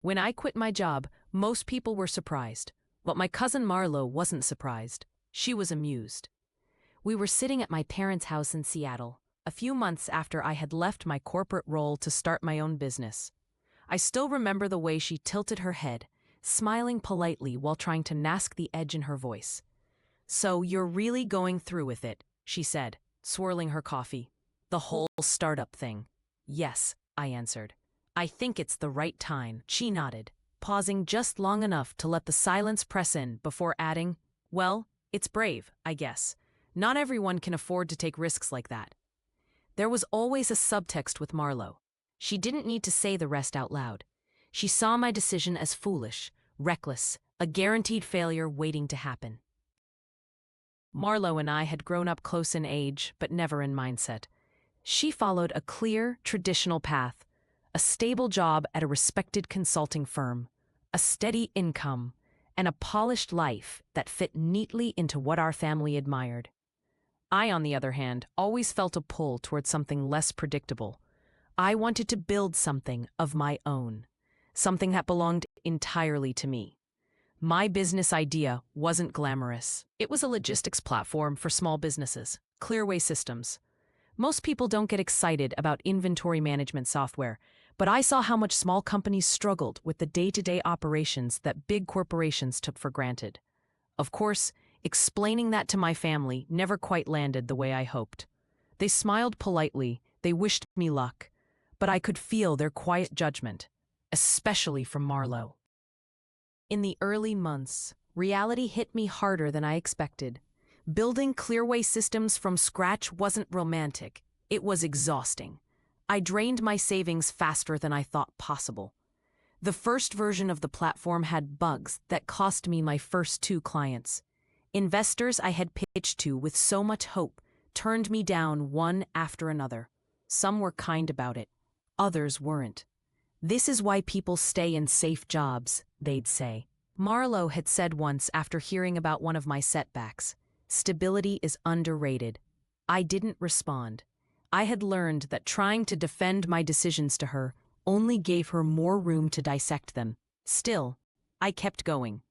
When I quit my job, most people were surprised, but my cousin Marlo wasn't surprised. She was amused. We were sitting at my parents' house in Seattle, a few months after I had left my corporate role to start my own business. I still remember the way she tilted her head, smiling politely while trying to mask the edge in her voice. "So you're really going through with it," she said, swirling her coffee. "The whole startup thing." "Yes," I answered. "I think it's the right time." She nodded, pausing just long enough to let the silence press in before adding, "Well, it's brave, I guess. Not everyone can afford to take risks like that." There was always a subtext with Marlo. She didn't need to say the rest out loud. She saw my decision as foolish, reckless, a guaranteed failure waiting to happen. Marlo and I had grown up close in age, but never in mindset. She followed a clear, traditional path, a stable job at a respected consulting firm, a steady income, and a polished life that fit neatly into what our family admired. I, on the other hand, always felt a pull towards something less predictable. I wanted to build something of my own, something that belonged entirely to me. My business idea wasn't glamorous. It was a logistics platform for small businesses, Clearway Systems. Most people don't get excited about inventory management software, but I saw how much small companies struggled with the day-to-day operations that big corporations took for granted. Of course, explaining that to my family never quite landed the way I hoped. They smiled politely, they wished me luck, but I could feel their quiet judgment, especially from Marlo. In the early months, reality hit me harder than I expected. Building Clearway Systems from scratch wasn't romantic, it was exhausting. I drained my savings faster than I thought possible. The first version of the platform had bugs that cost me my first 2 clients. Investors I had pitched to with so much hope turned me down one after another. Some were kind about it, others weren't. "This is why people stay in safe jobs," they'd say. Marlo had said once after hearing about one of my setbacks, "Stability is underrated." I didn't respond. I had learned that trying to defend my decisions to her only gave her more room to dissect them. Still, I kept going.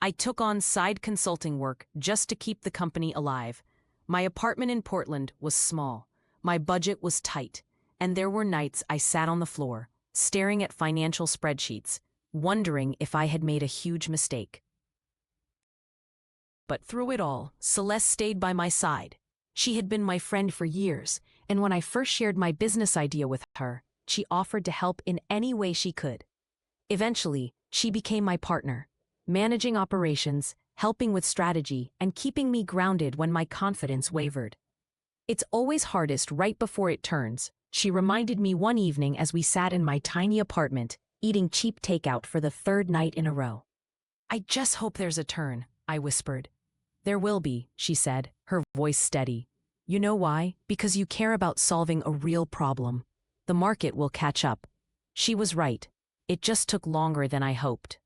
I took on side consulting work just to keep the company alive. My apartment in Portland was small, my budget was tight, and there were nights I sat on the floor, staring at financial spreadsheets, wondering if I had made a huge mistake. But through it all, Celeste stayed by my side. She had been my friend for years, and when I first shared my business idea with her, she offered to help in any way she could. Eventually, she became my partner, managing operations, helping with strategy, and keeping me grounded when my confidence wavered. "It's always hardest right before it turns," she reminded me one evening as we sat in my tiny apartment, eating cheap takeout for the 3rd night in a row. "I just hope there's a turn," I whispered. "There will be," she said, her voice steady. "You know why? Because you care about solving a real problem. The market will catch up." She was right. It just took longer than I hoped.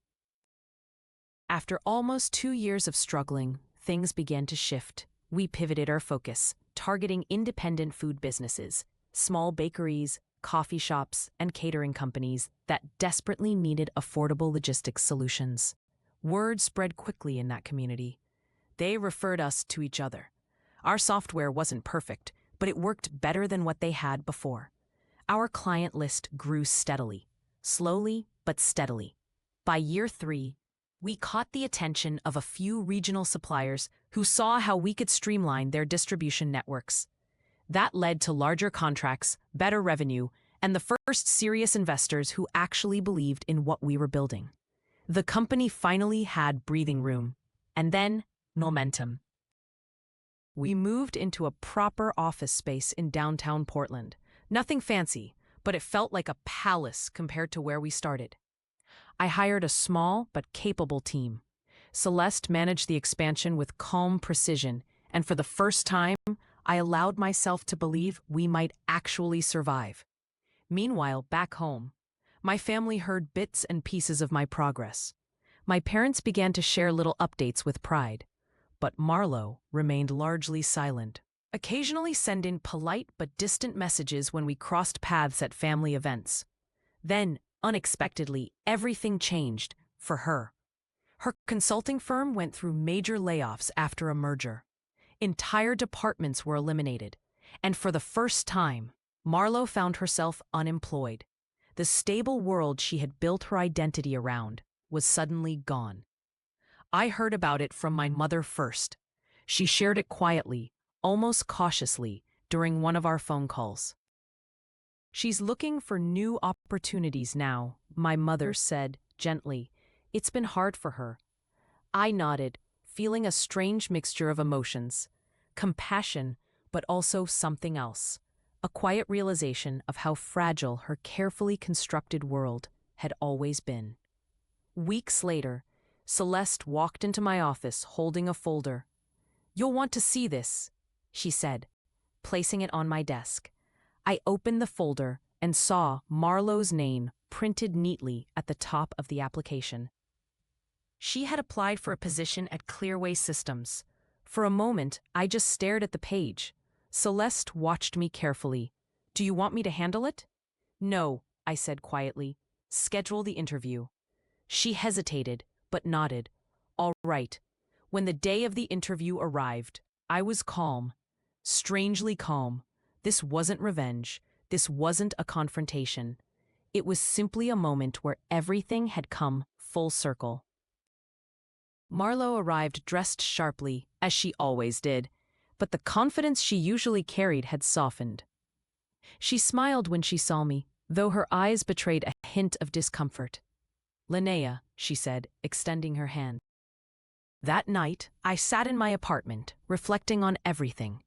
After almost 2 years of struggling, things began to shift. We pivoted our focus, targeting independent food businesses, small bakeries, coffee shops, and catering companies that desperately needed affordable logistics solutions. Word spread quickly in that community. They referred us to each other. Our software wasn't perfect, but it worked better than what they had before. Our client list grew steadily, slowly but steadily. By year 3, we caught the attention of a few regional suppliers who saw how we could streamline their distribution networks. That led to larger contracts, better revenue, and the first serious investors who actually believed in what we were building. The company finally had breathing room, and then momentum. We moved into a proper office space in downtown Portland. Nothing fancy, but it felt like a palace compared to where we started. I hired a small but capable team. Celeste managed the expansion with calm precision, and for the first time, I allowed myself to believe we might actually survive. Meanwhile, back home, my family heard bits and pieces of my progress. My parents began to share little updates with pride, but Marlo remained largely silent. Occasionally send in polite but distant messages when we crossed paths at family events. Then, unexpectedly, everything changed for her. Her consulting firm went through major layoffs after a merger. Entire departments were eliminated, and for the first time, Marlo found herself unemployed. The stable world she had built her identity around was suddenly gone. I heard about it from my mother first. She shared it quietly, almost cautiously, during one of our phone calls. "She's looking for new opportunities now," my mother said gently. "It's been hard for her." I nodded, feeling a strange mixture of emotions. Compassion, but also something else. A quiet realization of how fragile her carefully constructed world had always been. Weeks later, Celeste walked into my office holding a folder. "You'll want to see this," she said, placing it on my desk. I opened the folder and saw Marlo's name printed neatly at the top of the application. She had applied for a position at Clearway Systems. For a moment, I just stared at the page. Celeste watched me carefully. "Do you want me to handle it?" "No," I said quietly. "Schedule the interview." She hesitated, but nodded. "All right." When the day of the interview arrived, I was calm. Strangely calm. This wasn't revenge. This wasn't a confrontation. It was simply a moment where everything had come full circle. Marlo arrived dressed sharply, as she always did, but the confidence she usually carried had softened. She smiled when she saw me, though her eyes betrayed a hint of discomfort. "Linnea," she said, extending her hand. That night, I sat in my apartment, reflecting on everything.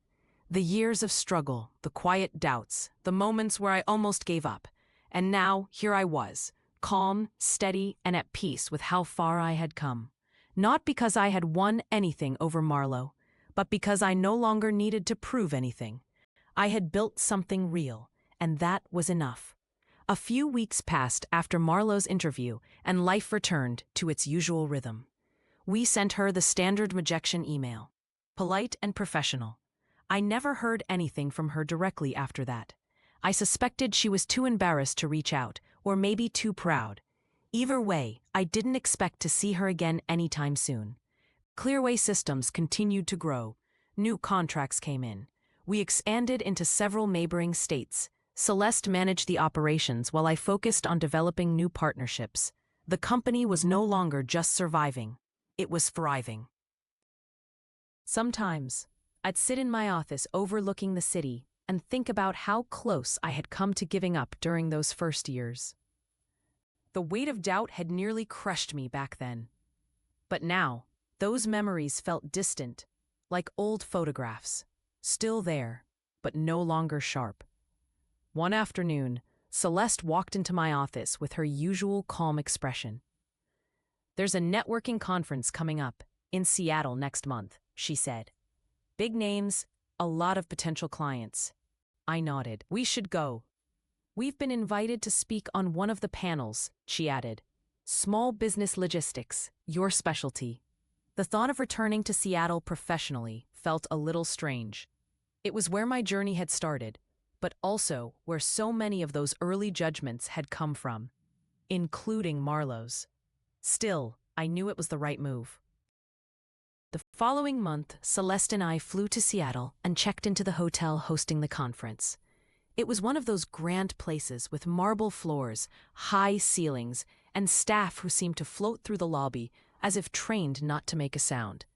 The years of struggle, the quiet doubts, the moments where I almost gave up. And now, here I was, calm, steady, and at peace with how far I had come. Not because I had won anything over Marlo, but because I no longer needed to prove anything. I had built something real, and that was enough. A few weeks passed after Marlo's interview, and life returned to its usual rhythm. We sent her the standard rejection email. Polite and professional. I never heard anything from her directly after that. I suspected she was too embarrassed to reach out, or maybe too proud. Either way, I didn't expect to see her again anytime soon. Clearway Systems continued to grow. New contracts came in. We expanded into several neighboring states. Celeste managed the operations while I focused on developing new partnerships. The company was no longer just surviving. It was thriving. Sometimes, I'd sit in my office overlooking the city and think about how close I had come to giving up during those first years. The weight of doubt had nearly crushed me back then. But now, those memories felt distant, like old photographs, still there, but no longer sharp. One afternoon, Celeste walked into my office with her usual calm expression. "There's a networking conference coming up in Seattle next month," she said. "Big names, a lot of potential clients." I nodded. "We should go." "We've been invited to speak on one of the panels," she added. "Small business logistics, your specialty." The thought of returning to Seattle professionally felt a little strange. It was where my journey had started, but also where so many of those early judgments had come from, including Marlo's. Still, I knew it was the right move. The following month, Celeste and I flew to Seattle and checked into the hotel hosting the conference. It was one of those grand places with marble floors, high ceilings, and staff who seemed to float through the lobby as if trained not to make a sound.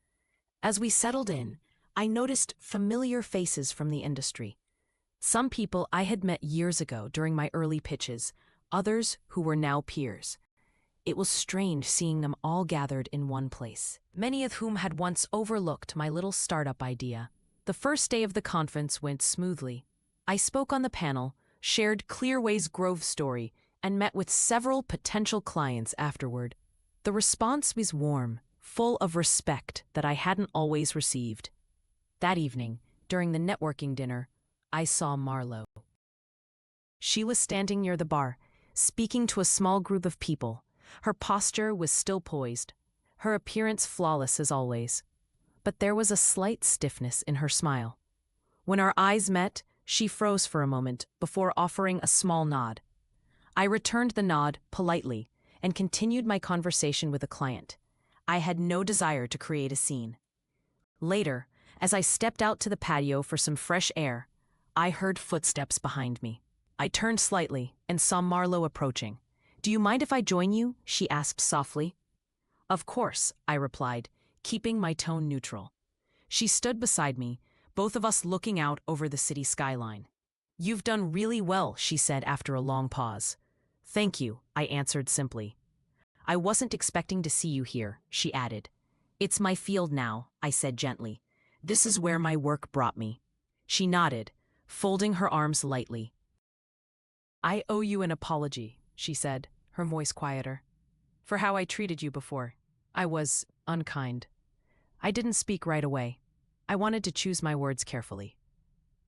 As we settled in, I noticed familiar faces from the industry. Some people I had met years ago during my early pitches, others who were now peers. It was strange seeing them all gathered in one place, many of whom had once overlooked my little startup idea. The first day of the conference went smoothly. I spoke on the panel, shared Clearway's growth story, and met with several potential clients afterward. The response was warm, full of respect that I hadn't always received. That evening, during the networking dinner, I saw Marlo. She was standing near the bar, speaking to a small group of people. Her posture was still poised, her appearance flawless as always. But there was a slight stiffness in her smile. When our eyes met, she froze for a moment before offering a small nod. I returned the nod politely and continued my conversation with a client. I had no desire to create a scene. Later, as I stepped out to the patio for some fresh air, I heard footsteps behind me. I turned slightly and saw Marlo approaching. "Do you mind if I join you?" she asked softly. "Of course," I replied, keeping my tone neutral. She stood beside me, both of us looking out over the city skyline. "You've done really well," she said after a long pause. "Thank you," I answered simply. "I wasn't expecting to see you here," she added. "It's my field now," I said gently. "This is where my work brought me." She nodded, folding her arms lightly. "I owe you an apology," she said, her voice quieter, "for how I treated you before. I was unkind. I didn't speak right away. I wanted to choose my words carefully."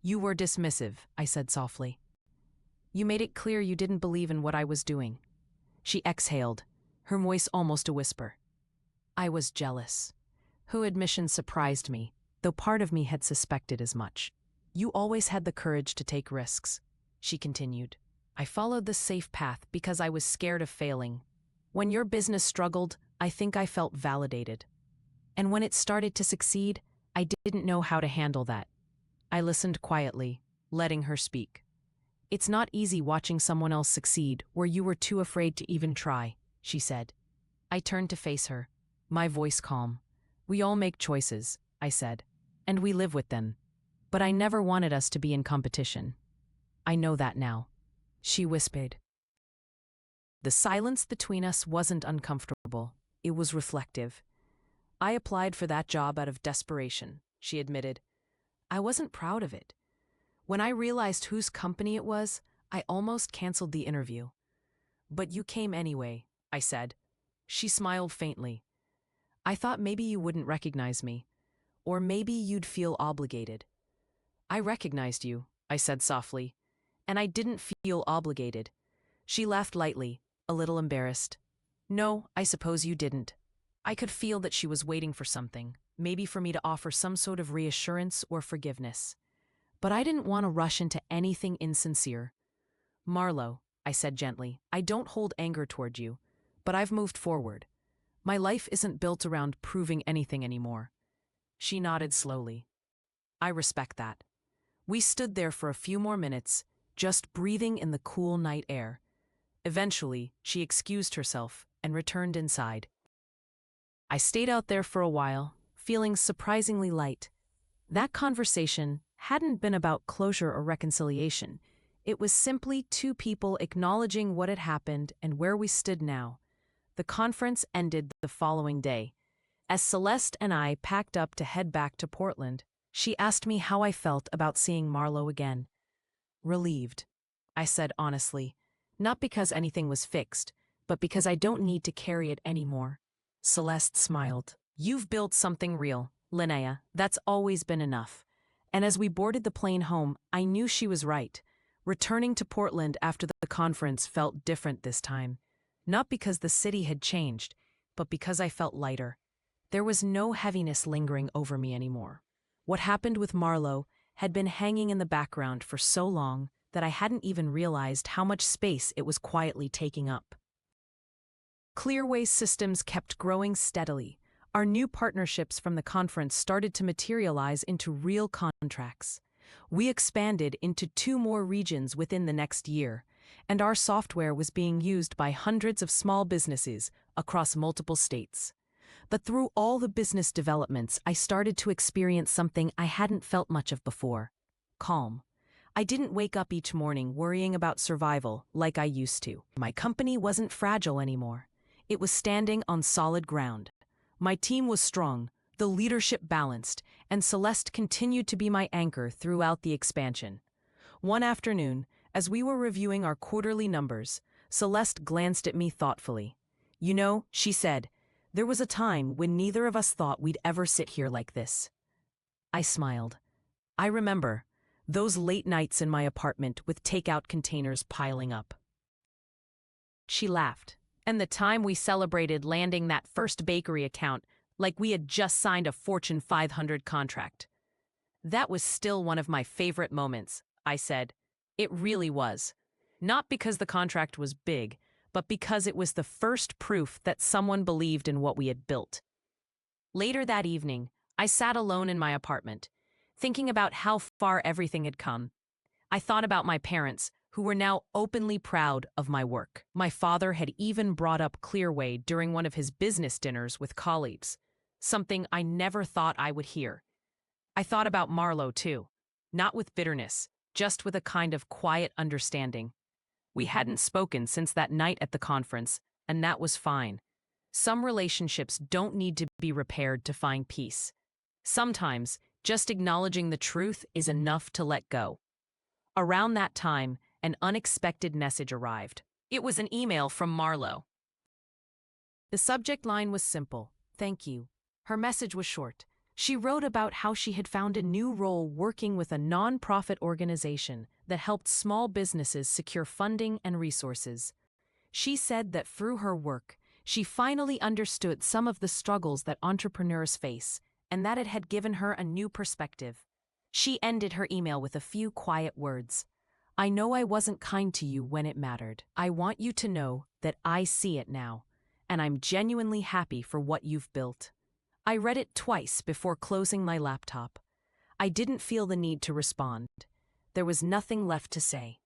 "You were dismissive," I said softly. "You made it clear you didn't believe in what I was doing." She exhaled, her voice almost a whisper. "I was jealous." Her admission surprised me, though part of me had suspected as much. "You always had the courage to take risks," she continued. "I followed the safe path because I was scared of failing. When your business struggled, I think I felt validated. And when it started to succeed, I didn't know how to handle that." I listened quietly, letting her speak. "It's not easy watching someone else succeed where you were too afraid to even try," she said. I turned to face her, my voice calm. "We all make choices," I said, "and we live with them. But I never wanted us to be in competition. I know that now." She whispered. The silence between us wasn't uncomfortable, it was reflective. "I applied for that job out of desperation," she admitted. "I wasn't proud of it. When I realized whose company it was, I almost canceled the interview. But you came anyway," I said. She smiled faintly. "I thought maybe you wouldn't recognize me, or maybe you'd feel obligated." "I recognized you," I said softly, "and I didn't feel obligated." She laughed lightly, a little embarrassed. "No, I suppose you didn't." I could feel that she was waiting for something, maybe for me to offer some sort of reassurance or forgiveness. But I didn't want to rush into anything insincere. "Marlo," I said gently, "I don't hold anger toward you, but I've moved forward. My life isn't built around proving anything anymore." She nodded slowly. "I respect that." We stood there for a few more minutes, just breathing in the cool night air. Eventually, she excused herself and returned inside. I stayed out there for a while, feeling surprisingly light. That conversation hadn't been about closure or reconciliation. It was simply two people acknowledging what had happened and where we stood now. The conference ended the following day. As Celeste and I packed up to head back to Portland, she asked me how I felt about seeing Marlo again. "Relieved," I said honestly, "not because anything was fixed, but because I don't need to carry it anymore." Celeste smiled. "You've built something real, Linnea. That's always been enough." And as we boarded the plane home, I knew she was right. Returning to Portland after the conference felt different this time. Not because the city had changed, but because I felt lighter. There was no heaviness lingering over me anymore. What happened with Marlo had been hanging in the background for so long that I hadn't even realized how much space it was quietly taking up. Clearway's systems kept growing steadily. Our new partnerships from the conference started to materialize into real contracts. We expanded into 2 more regions within the next year, and our software was being used by hundreds of small businesses across multiple states. But through all the business developments, I started to experience something I hadn't felt much of before: calm. I didn't wake up each morning worrying about survival like I used to. My company wasn't fragile anymore. It was standing on solid ground. My team was strong, the leadership balanced, and Celeste continued to be my anchor throughout the expansion. One afternoon, as we were reviewing our quarterly numbers, Celeste glanced at me thoughtfully. "You know," she said, "there was a time when neither of us thought we'd ever sit here like this." I smiled. "I remember those late nights in my apartment with takeout containers piling up." She laughed. "And the time we celebrated landing that first bakery account like we had just signed a Fortune 500 contract." "That was still one of my favorite moments," I said. "It really was." Not because the contract was big, but because it was the first proof that someone believed in what we had built. Later that evening, I sat alone in my apartment, thinking about how far everything had come. I thought about my parents, who were now openly proud of my work. My father had even brought up Clearway during one of his business dinners with colleagues, something I never thought I would hear. I thought about Marlowe, too, not with bitterness, just with a kind of quiet understanding. We hadn't spoken since that night at the conference, and that was fine. Some relationships don't need to be repaired to find peace. Sometimes, just acknowledging the truth is enough to let go. Around that time, an unexpected message arrived. It was an email from Marlowe. The subject line was simple: "Thank you." Her message was short. She wrote about how she had found a new role working with a non-profit organization that helped small businesses secure funding and resources. She said that through her work, she finally understood some of the struggles that entrepreneurs face, and that it had given her a new perspective. She ended her email with a few quiet words. "I know I wasn't kind to you when it mattered. I want you to know that I see it now, and I'm genuinely happy for what you've built." I read it twice before closing my laptop. I didn't feel the need to respond. There was nothing left to say.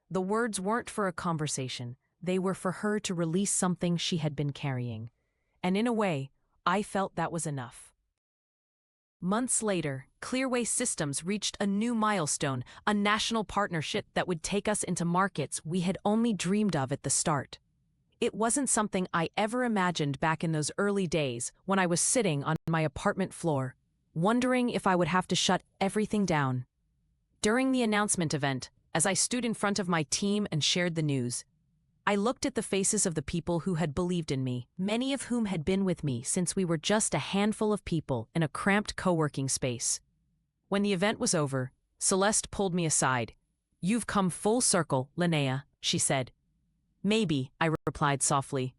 The words weren't for a conversation. They were for her to release something she had been carrying. And in a way, I felt that was enough. Months later, Clearway Systems reached a new milestone, a national partnership that would take us into markets we had only dreamed of at the start. It wasn't something I ever imagined back in those early days when I was sitting on my apartment floor, wondering if I would have to shut everything down. During the announcement event, as I stood in front of my team and shared the news, I looked at the faces of the people who had believed in me, many of whom had been with me since we were just a handful of people in a cramped co-working space. When the event was over, Celeste pulled me aside. "You've come full circle, Linnea," she said. "Maybe," I replied softly.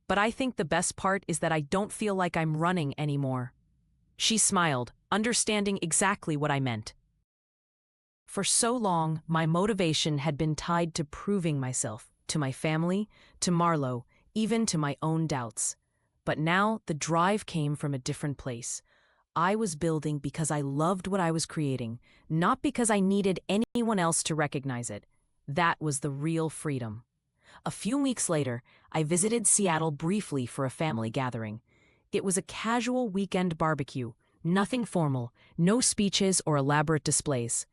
"But I think the best part is that I don't feel like I'm running anymore." She smiled, understanding exactly what I meant. For so long, my motivation had been tied to proving myself, to my family, to Marlowe, even to my own doubts. But now the drive came from a different place. I was building because I loved what I was creating, not because I needed anyone else to recognize it. That was the real freedom. A few weeks later, I visited Seattle briefly for a family gathering. It was a casual weekend barbecue, nothing formal, no speeches or elaborate displays.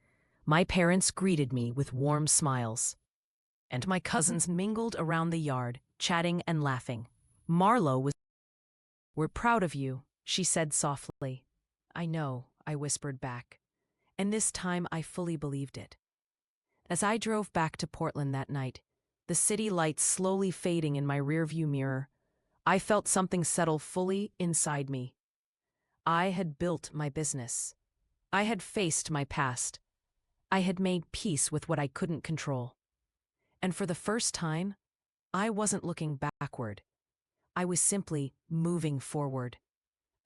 My parents greeted me with warm smiles, and my cousins mingled around the yard, chatting and laughing. Marlowe was. "We're proud of you," she said softly. "I know," I whispered back, and this time I fully believed it. As I drove back to Portland that night, the city lights slowly fading in my rearview mirror, I felt something settle fully inside me. I had built my business. I had faced my past. I had made peace with what I couldn't control. And for the first time, I wasn't looking backward. I was simply moving forward.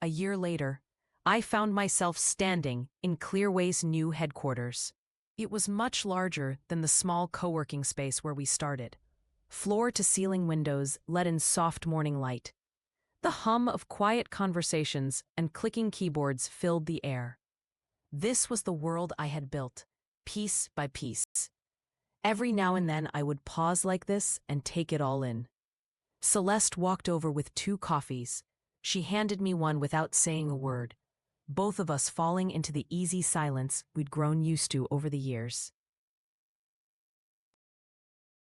A year later, I found myself standing in Clearway's new headquarters. It was much larger than the small co-working space where we started. Floor-to-ceiling windows let in soft morning light. The hum of quiet conversations and clicking keyboards filled the air. This was the world I had built, piece by piece. Every now and then I would pause like this and take it all in. Celeste walked over with 2 coffees. She handed me one without saying a word, both of us falling into the easy silence we'd grown used to over the years.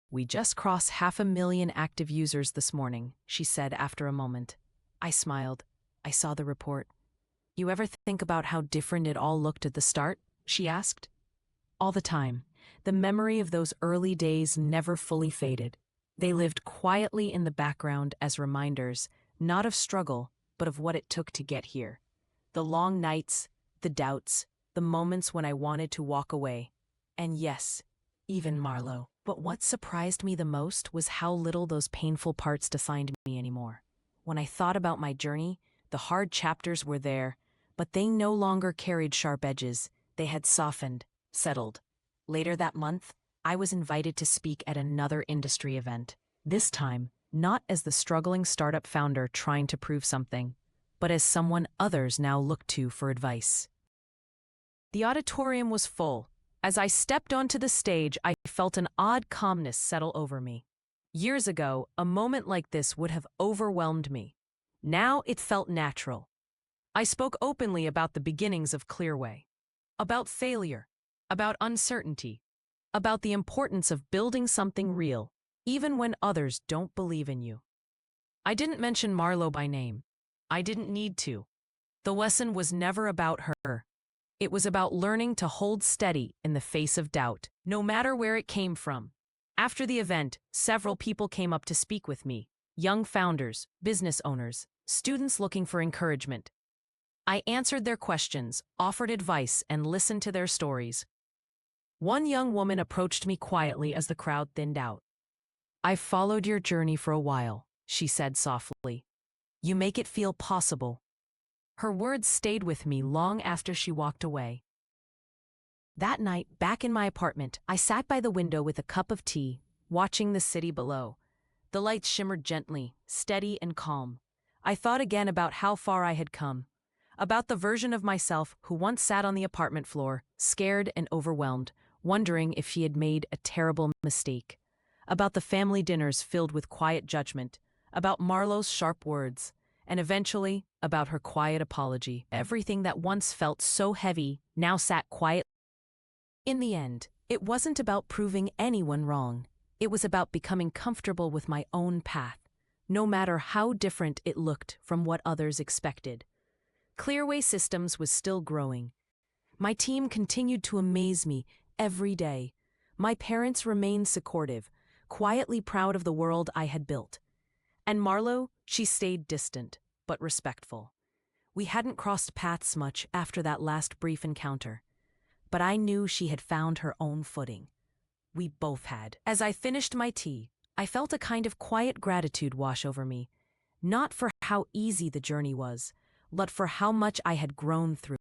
"We just crossed 500,000 active users this morning," she said after a moment. I smiled. I saw the report. "You ever think about how different it all looked at the start?" she asked. "All the time. The memory of those early days never fully faded. They lived quietly in the background as reminders, not of struggle, but of what it took to get here. The long nights, the doubts, the moments when I wanted to walk away. And yes, even Marlowe. But what surprised me the most was how little those painful parts defined me anymore. When I thought about my journey, the hard chapters were there, but they no longer carried sharp edges. They had softened, settled. Later that month, I was invited to speak at another industry event. This time, not as the struggling startup founder trying to prove something, but as someone others now look to for advice. The auditorium was full. As I stepped onto the stage, I felt an odd calmness settle over me. Years ago, a moment like this would have overwhelmed me. Now it felt natural. I spoke openly about the beginnings of Clearway, about failure, about uncertainty, about the importance of building something real, even when others don't believe in you. I didn't mention Marlo by name. I didn't need to. The lesson was never about her. It was about learning to hold steady in the face of doubt, no matter where it came from. After the event, several people came up to speak with me. Young founders, business owners, students looking for encouragement. I answered their questions, offered advice, and listened to their stories. One young woman approached me quietly as the crowd thinned out. "I've followed your journey for a while," she said softly. "You make it feel possible." Her words stayed with me long after she walked away. That night, back in my apartment, I sat by the window with a cup of tea, watching the city below. The lights shimmered gently, steady and calm. I thought again about how far I had come, about the version of myself who once sat on the apartment floor, scared and overwhelmed, wondering if she had made a terrible mistake, about the family dinners filled with quiet judgment, about Marlo's sharp words, and eventually about her quiet apology. Everything that once felt so heavy now sat quietly. In the end, it wasn't about proving anyone wrong. It was about becoming comfortable with my own path, no matter how different it looked from what others expected. Clearway Systems was still growing. My team continued to amaze me every day. My parents remained supportive, quietly proud of the world I had built. And Marlo, she stayed distant, but respectful. We hadn't crossed paths much after that last brief encounter, but I knew she had found her own footing. We both had. As I finished my tea, I felt a kind of quiet gratitude wash over me, not for how easy the journey was, but for how much I had grown through.